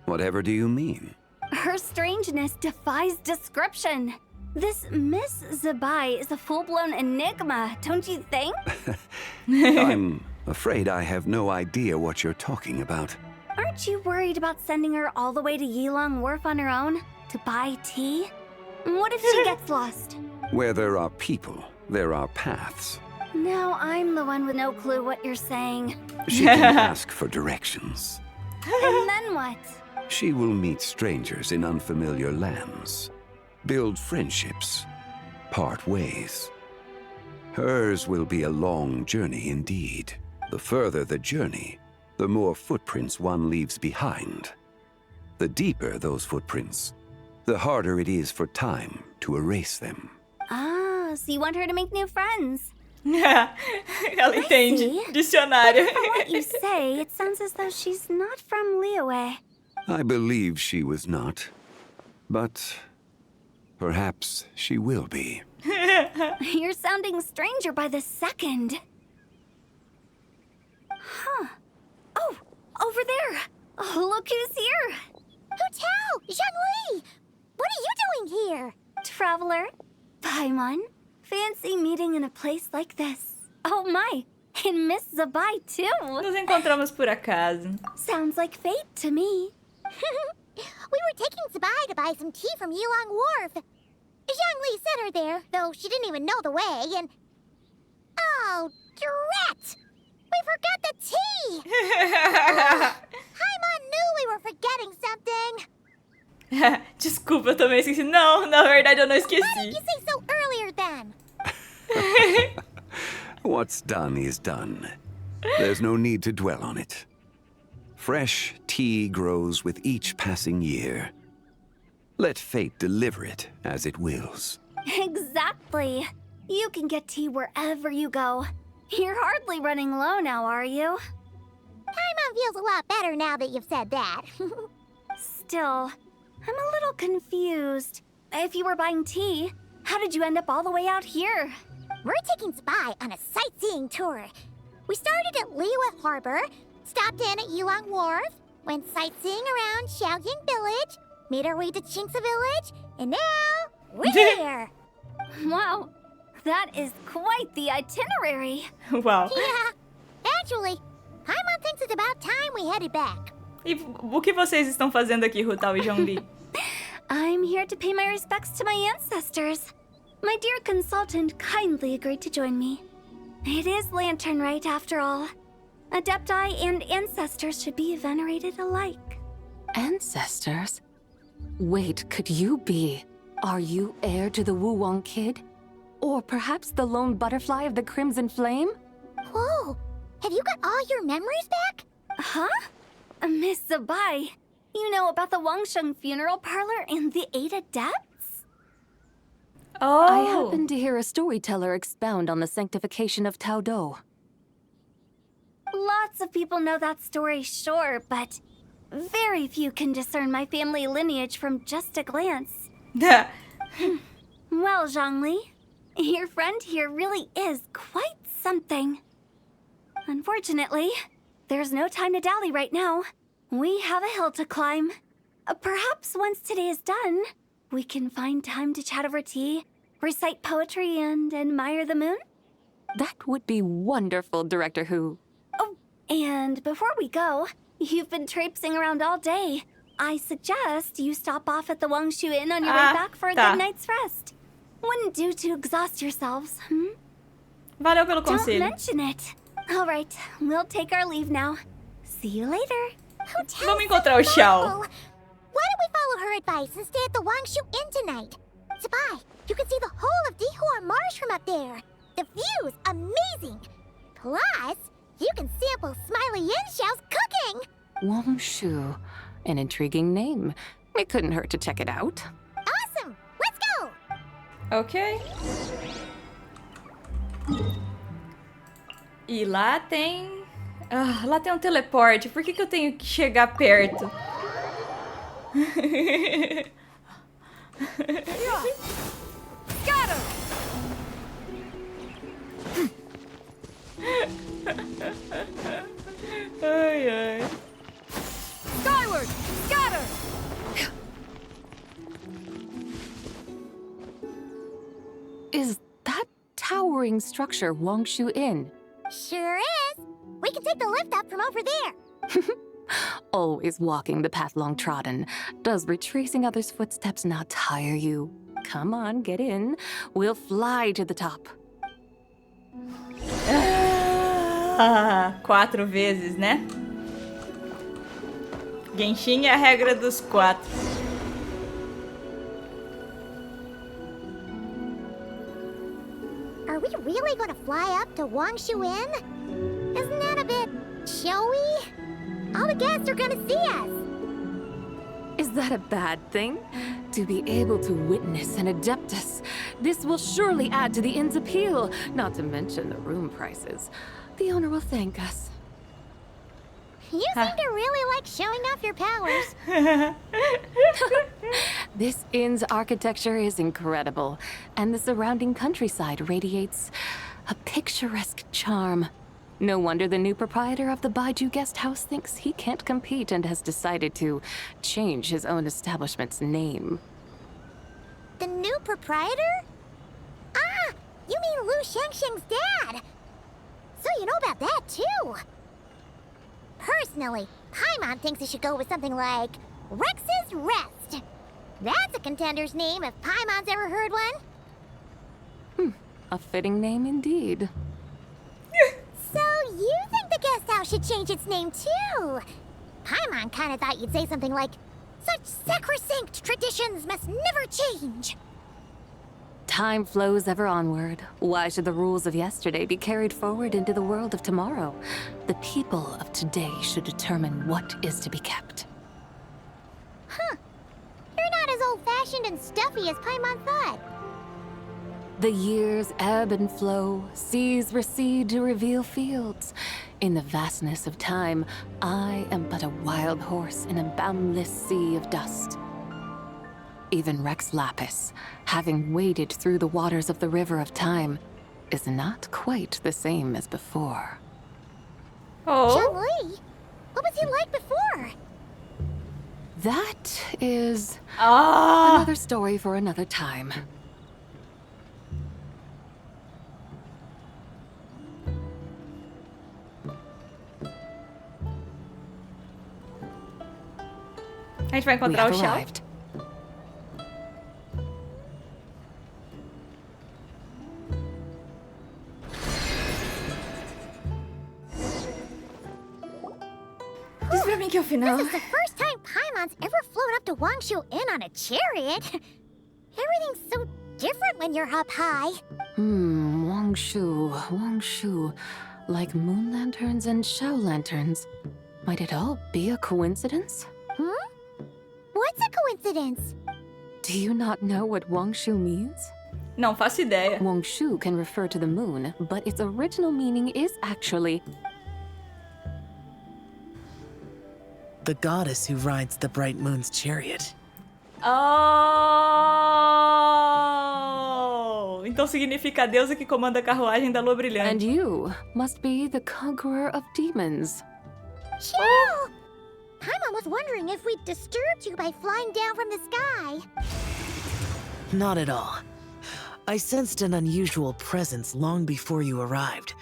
Whatever do you mean? Her strangeness defies description. This Miss Zibai is a full-blown enigma, don't you think? I'm afraid I have no idea what you're talking about. Aren't you worried about sending her all the way to Yilong Wharf on her own to buy tea? What if she gets lost? Where there are people, there are paths. Now I'm the one with no clue what you're saying. She can ask for directions. And then what? She will meet strangers in unfamiliar lands, build friendships, part ways. Hers will be a long journey indeed. The further the journey, the more footprints one leaves behind. The deeper those footprints, the harder it is for time to erase them. Ah, so you want her to make new friends? Ela entende. see. Dicionário. From what you say, it sounds as though she's not from Liyue. I believe she was not, but perhaps she will be. You're sounding stranger by the second. Huh. Oh, over there. Oh, look who's here. Hotel! Zhongli! What are you doing here? Traveler. Paimon. Fancy meeting in a place like this. Oh my, and Miss Zibai too. Nos encontramos por acaso. Sounds like fate to me. We were taking Zibai to buy some tea from Yilong Wharf. Zhongli sent her there, though she didn't even know the way, and... Oh, drat! We forgot the tea! Paimon knew we were forgetting something. Desculpa, eu também esqueci. Não, na verdade eu não Why did esqueci. you say so earlier then? What's done is done. There's no need to dwell on it. Fresh tea grows with each passing year. Let fate deliver it as it wills. Exactly. You can get tea wherever you go. You're hardly running low now, are you? Paimon feels a lot better now that you've said that. Still, I'm a little confused. If you were buying tea, how did you end up all the way out here? We're taking Zibai on a sightseeing tour. We started at Liyue Harbor, stopped in at Yilong Wharf, went sightseeing around Xiaoying Village, made our way to Qingce Village, and now we're here. Wow, that is quite the itinerary. Uau. Yeah, actually, Paimon thinks it's about time we headed back. E o que vocês estão fazendo aqui, Rutal e Zhongli? I'm here to pay my respects to my ancestors. My dear consultant kindly agreed to join me. It is Lantern Rite, after all. Adepti and ancestors should be venerated alike. Ancestors? Wait, could you be? Are you heir to the Wu-Wong kid? Or perhaps the lone butterfly of the Crimson Flame? Whoa, have you got all your memories back? Huh? Miss Zibai, you know about the Wangsheng funeral parlor and the 8 adepts? Oh. I happened to hear a storyteller expound on the sanctification of Tao Do. Lots of people know that story, sure, but very few can discern my family lineage from just a glance. Well, Zhongli, your friend here really is quite something. Unfortunately, there's no time to dally right now. We have a hill to climb. Perhaps once today is done, we can find time to chat over tea, recite poetry, and admire the moon? That would be wonderful, Director Who. Oh, and before we go, you've been traipsing around all day. I suggest you stop off at the Wangshu Inn on your way back for a tá. good night's rest. Wouldn't do to exhaust yourselves, Valeu pelo Don't conselho. mention it. All right, we'll take our leave now. See you later. Vamos encontrar o Xiao. Why don't we follow her advice and stay at the Wangshu Inn tonight? Zibai, you can see the whole of Dihua Marsh from up there. The view's amazing. Plus, you can sample Smiley Yin Xiao's cooking. Wong Shu. An intriguing name. It couldn't hurt to check it out. Awesome, let's go. Ok. E lá tem... Ah, lá tem um teleporte. Por que eu tenho que chegar perto? towering structure Wangshu Inn. Sure is. We can take the lift up from over there. Always walking the path long trodden. Does retracing others' footsteps not tire you? Come on, get in. We'll fly to the top. 4 vezes, né? Genshin é a regra dos 4. Are we really gonna fly up to Wangshu Inn? Isn't that a bit showy? All the guests are gonna see us. Is that a bad thing? To be able to witness an adeptus. This will surely add to the inn's appeal, not to mention the room prices. The owner will thank us. You seem to really like showing off your powers. This inn's architecture is incredible, and the surrounding countryside radiates a picturesque charm. No wonder the new proprietor of the Baiju guest house thinks he can't compete and has decided to change his own establishment's name. The new proprietor? Ah, you mean Lu Shengsheng's dad. So you know about that, too. Personally, Paimon thinks he should go with something like Rex's Rest. That's a contender's name if Paimon's ever heard one. A fitting name indeed. So you think the guest house should change its name, too? Paimon kinda thought you'd say something like, such sacrosanct traditions must never change. Time flows ever onward. Why should the rules of yesterday be carried forward into the world of tomorrow? The people of today should determine what is to be kept. Huh. You're not as old-fashioned and stuffy as Paimon thought. The years ebb and flow, seas recede to reveal fields. In the vastness of time, I am but a wild horse in a boundless sea of dust. Even Rex Lapis, having waded through the waters of the river of time, is not quite the same as before. Oh. Zhongli, what was he like before? That is Ah. another story for another time. A gente vai We encontrar o have Xiao. arrived. Diz pra mim que é o final. This is the first time Paimon's ever flown up to Wangshu Inn on a chariot. Everything's so different when you're up high. Wangshu. Like moon lanterns and Xiao lanterns. Might it all be a coincidence? What's a coincidence? Do you not know what Wangshu means? Não faço ideia. Wangshu can refer to the moon, but its original meaning is actually The goddess who rides the bright moon's chariot. Oh! Então significa a deusa que comanda a carruagem da lua brilhante. And you must be the conqueror of demons. Xiao! Paimon was wondering if we'd disturbed you by flying down from the sky. Not at all. I sensed an unusual presence long before you arrived,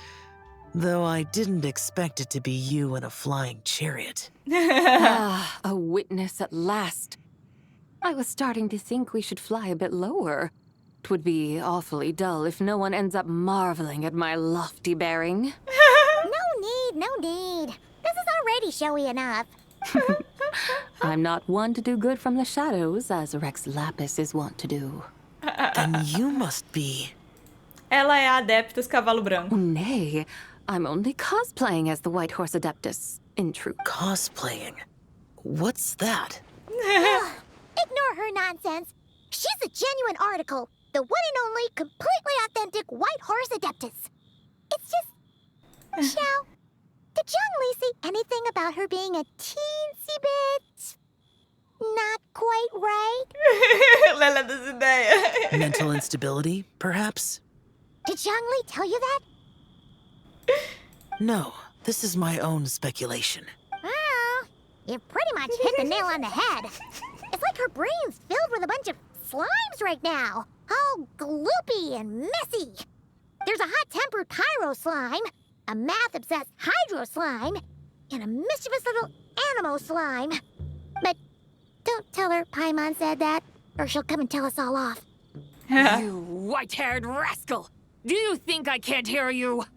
though I didn't expect it to be you in a flying chariot. A witness at last. I was starting to think we should fly a bit lower. It would be awfully dull if no one ends up marveling at my lofty bearing. No need. This is already showy enough. I'm not one to do good from the shadows, as Rex Lapis is wont to do. Then you must be... Ela é a adeptus cavalo branco. Nay, I'm only cosplaying as the White Horse Adeptus, in truth. cosplaying. What's that? Ignore her nonsense. She's a genuine article. The one and only, completely authentic White Horse Adeptus. It's just... Xiao, did Zhongli say anything about her being a teensy bit... not quite right? Lela das ideias. Mental instability, perhaps? Did Zhongli tell you that? No, this is my own speculation. Well, you pretty much hit the nail on the head. It's like her brain's filled with a bunch of slimes right now. All gloopy and messy. pyro slime, a math-obsessed hydro slime, and a mischievous little animal slime. But don't tell her Paimon said that, or she'll come and tell us all off. You white-haired rascal! Do you think I can't hear you? Uh-oh!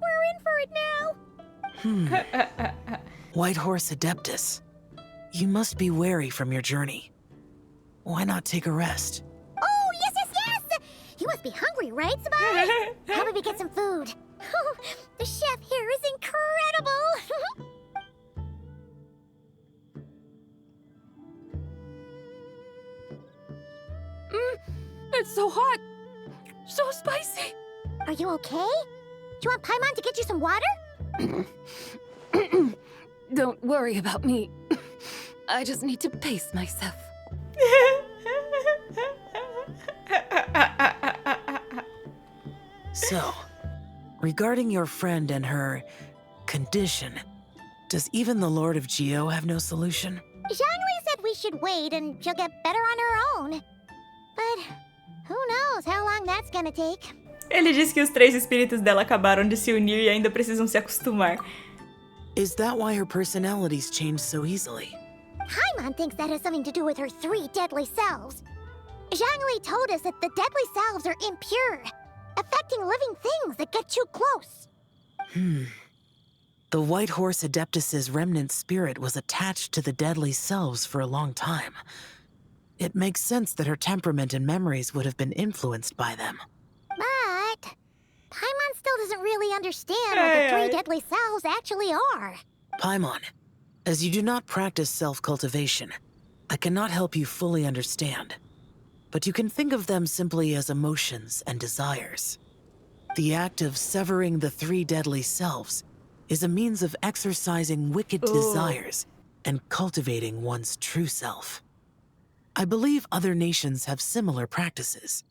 We're in for it now! White Horse Adeptus. You must be weary from your journey. Why not take a rest? Oh, yes, yes, yes! You must be hungry, right, Zibai? How about we get some food? Oh, the chef here is incredible! It's so hot! So spicy! Are you okay? Do you want Paimon to get you some water? Don't worry about me. I just need to pace myself. So, regarding your friend and her condition, does even the Lord of Geo have no solution? Zhangli said we should wait and she'll get better on her own. But who knows how long that's gonna take. Ele diz que os três espíritos dela acabaram de se unir e ainda precisam se acostumar. Is that why her personalities change so easily? Paimon thinks that has something to do with her 3 deadly selves. Zhangli told us that the deadly selves are impure, affecting living things that get too close. The White Horse Adeptus's remnant spirit was attached to the deadly selves for a long time. It makes sense that her temperament and memories would have been influenced by them. But Paimon still doesn't really understand what the 3 deadly selves actually are. Paimon, as you do not practice self-cultivation, I cannot help you fully understand. But you can think of them simply as emotions and desires. The act of severing the 3 deadly selves is a means of exercising wicked desires and cultivating one's true self. I believe other nations have similar practices.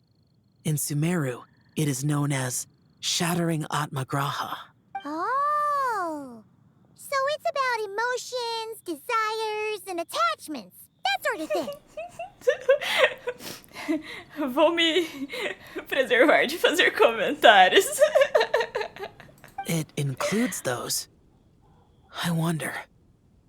In Sumeru, it is known as shattering Atmagraha. Oh, so it's about emotions, desires, and attachments. That sort of thing. Vou me preservar de fazer comentários. It includes those. I wonder,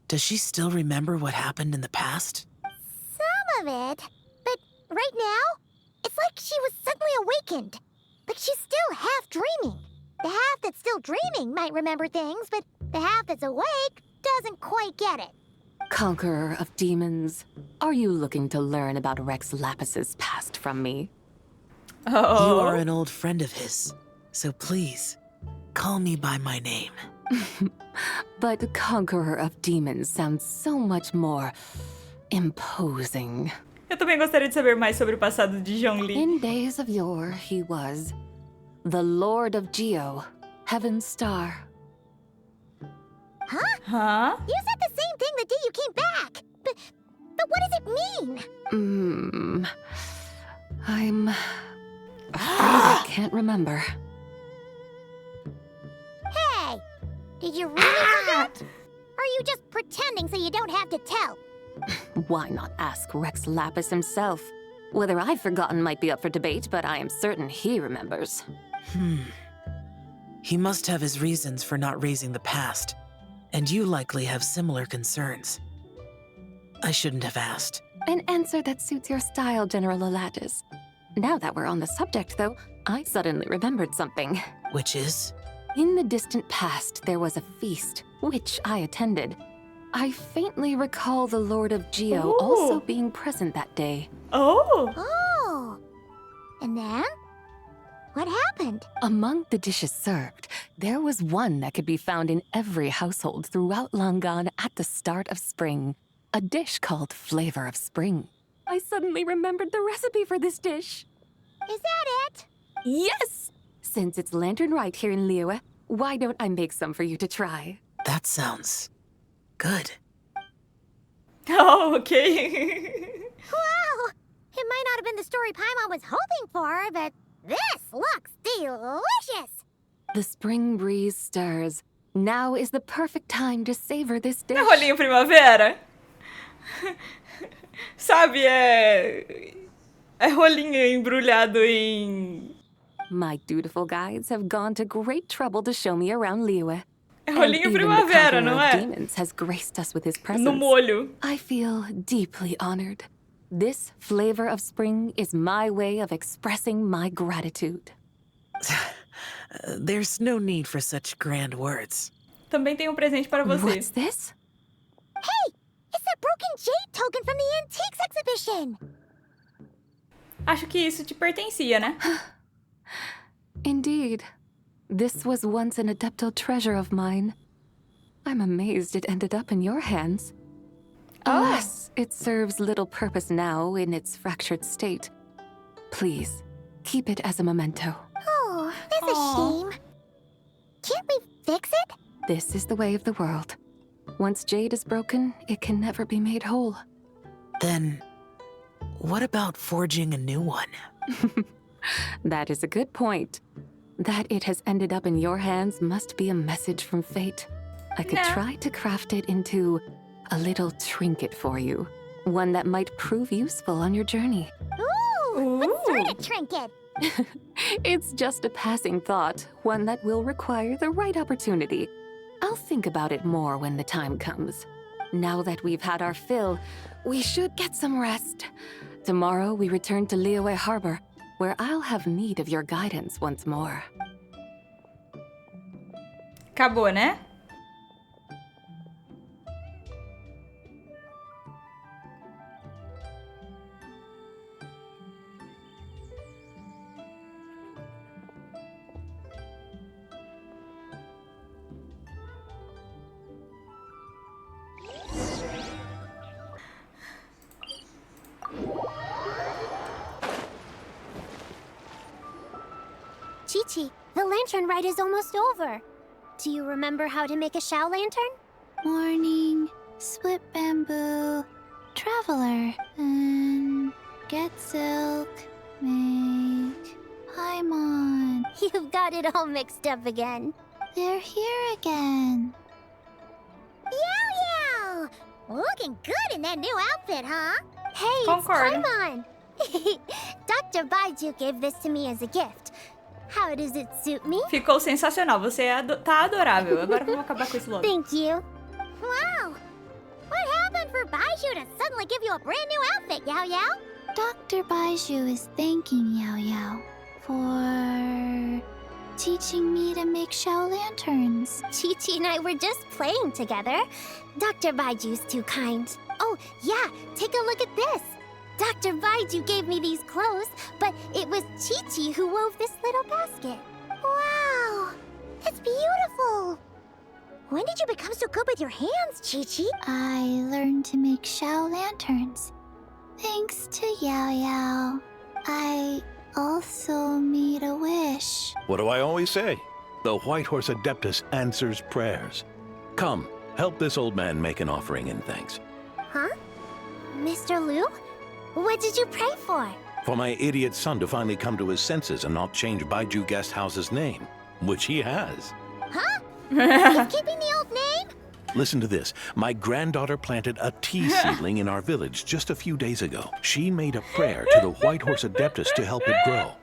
does she still remember what happened in the past? Some of it. But right now, it's like she was suddenly awakened. Like she's still half dreaming. The half that's still dreaming might remember things, but the half that's awake doesn't quite get it. Conqueror of demons, are you looking to learn about Rex Lapis's past from me? You are an old friend of his, so please, call me by my name. But Conqueror of Demons sounds so much more imposing. Eu também gostaria de saber mais sobre o passado de Zhongli. In days of yore, he was the Lord of Geo, Heaven's Star. Huh? You said the same thing the day you came back. But what does it mean? I'm afraid I can't remember. Hey, did you really forget? Or are you just pretending so you don't have to tell? Why not ask Rex Lapis himself? Whether I've forgotten might be up for debate, but I am certain he remembers. He must have his reasons for not raising the past, and you likely have similar concerns. I shouldn't have asked. An answer that suits your style, General Elatis. Now that we're on the subject, though, I suddenly remembered something. Which is? In the distant past, there was a feast, which I attended. I faintly recall the Lord of Geo also being present that day. Oh. And then? What happened? Among the dishes served, there was one that could be found in every household throughout Langan at the start of spring. A dish called Flavor of Spring. I suddenly remembered the recipe for this dish. Is that it? Yes! Since it's Lantern Right here in Liyue, why don't I make some for you to try? That sounds good. Oh, okay. Wow! It might not have been the story Paimon was hoping for, but this looks delicious! The spring breeze stirs. Now is the perfect time to savor this dish. Rolinho primavera. Sabe, É rolinho embrulhado em... My dutiful guides have gone to great trouble to show me around Liyue. É And rolinho even the primavera, conqueror não of é? demons has graced us with his No presence. molho. I feel deeply honored. This flavor of spring is my way of expressing my gratitude. There's no need for such grand words. Também tem um presente para você. What's this? Hey! It's that broken jade token from the antiques exhibition! Acho que isso te pertencia, né? Indeed. This was once an adeptal treasure of mine. I'm amazed it ended up in your hands. Alas, it serves little purpose now in its fractured state. Please, keep it as a memento. Oh, that's a shame. Can't we fix it? This is the way of the world. Once jade is broken, it can never be made whole. Then, what about forging a new one? That is a good point. That it has ended up in your hands must be a message from fate. I could try to craft it into a little trinket for you. One that might prove useful on your journey. Ooh, what sort of trinket? It's just a passing thought, one that will require the right opportunity. I'll think about it more when the time comes. Now that we've had our fill, we should get some rest. Tomorrow we return to Liyue Harbor, where I'll have need of your guidance once more. Acabou, né? Chi-Chi, the lantern ride is almost over. Do you remember how to make a Shao lantern? Morning, split bamboo, traveler, and get silk, make Paimon. You've got it all mixed up again. They're here again. Yo! Looking good in that new outfit, huh? Hey, Concordo. it's Paimon. Dr. Baiju gave this to me as a gift. How does it suit me? Ficou sensacional. Você tá adorável. Agora vamos acabar com isso logo. Thank you. Wow! What happened for Baiju to suddenly give you a brand new outfit, Yao Yao? Dr. Baiju is thanking Yao Yao for teaching me to make Shao lanterns. Chi-Chi and I were just playing together. Dr. Baiju's too kind. Oh, yeah, take a look at this. Dr. Baiju gave me these clothes, but it was Chi-Chi who wove this little basket. Wow! That's beautiful! When did you become so good with your hands, Chi-Chi? I learned to make Shao lanterns. Thanks to Yao Yao. I also made a wish. What do I always say? The White Horse Adeptus answers prayers. Come, help this old man make an offering in thanks. Huh? Mr. Liu? What did you pray for? For my idiot son to finally come to his senses and not change Baiju Guest House's name, which he has. Huh? He's keeping the old name? Listen to this. My granddaughter planted a tea seedling in our village just a few days ago. She made a prayer to the White Horse Adeptus to help it grow.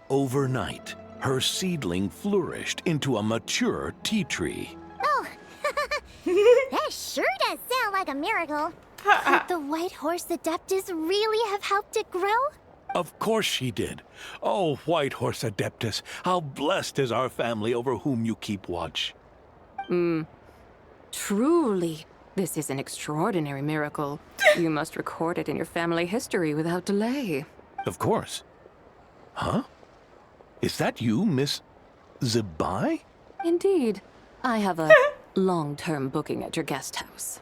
Overnight, her seedling flourished into a mature tea tree. Oh, that sure does sound like a miracle. Could the White Horse Adeptus really have helped it grow? Of course she did. Oh, White Horse Adeptus, how blessed is our family over whom you keep watch. Truly, this is an extraordinary miracle. You must record it in your family history without delay. Of course. Huh? Is that you, Miss Zibai? Indeed. I have a long-term booking at your guest house.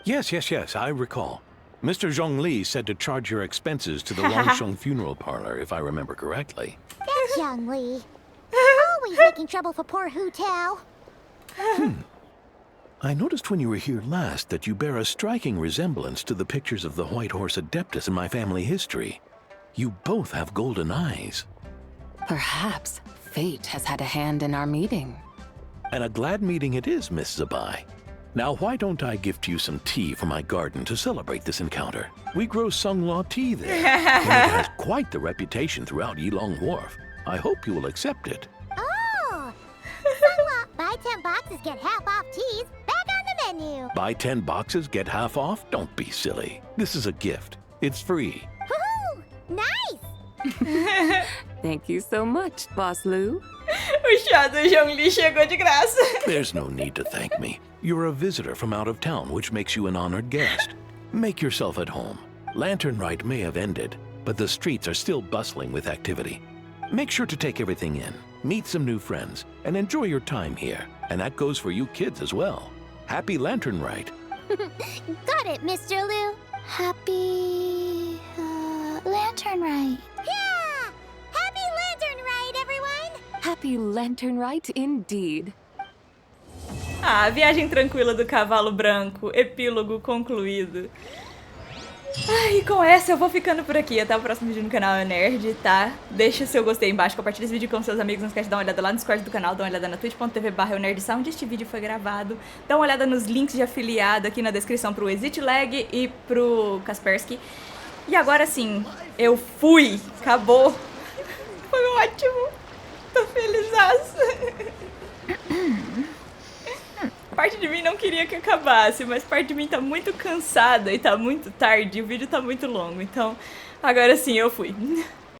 Yes, I recall. Mr. Zhongli said to charge your expenses to the Longsheng funeral parlor, if I remember correctly. That's Young Li. Always making trouble for poor Hu Tao. I noticed when you were here last that you bear a striking resemblance to the pictures of the White Horse Adeptus in my family history. You both have golden eyes. Perhaps fate has had a hand in our meeting. And a glad meeting it is, Miss Zibai. Now, why don't I gift you some tea from my garden to celebrate this encounter? We grow Sunglaw tea there, and it has quite the reputation throughout Yilong Wharf. I hope you will accept it. Oh! Sunglaw, buy 10 boxes, get half off teas. Back on the menu. Buy 10 boxes, get half off? Don't be silly. This is a gift. It's free. Woohoo! Nice! Thank you so much, Boss Lu. O chá do Zhongli chegou de graça. There's no need to thank me. You're a visitor from out of town, which makes you an honored guest. Make yourself at home. Lantern Rite may have ended, but the streets are still bustling with activity. Make sure to take everything in, meet some new friends, and enjoy your time here. And that goes for you kids as well. Happy Lantern Rite. Got it, Mr. Lu. Happy... Lantern Rite. Yeah! Happy Lantern Rite, everyone! Happy Lantern Rite indeed. Ah, viagem tranquila do cavalo branco, epílogo concluído. Ah, e com essa eu vou ficando por aqui. Até o próximo vídeo no canal Eunerd, tá? Deixa o seu gostei embaixo, compartilha esse vídeo com seus amigos. Não esquece de dar uma olhada lá no Discord do canal, dá uma olhada na twitch.tv/eunerdsound, onde este vídeo foi gravado. Dá uma olhada nos links de afiliado aqui na descrição pro Exit Lag e pro Kaspersky. E agora sim, eu fui! Acabou! Foi ótimo! Tô felizaça! Parte de mim não queria que acabasse, mas parte de mim tá muito cansada e tá muito tarde e o vídeo tá muito longo. Então, agora sim, eu fui.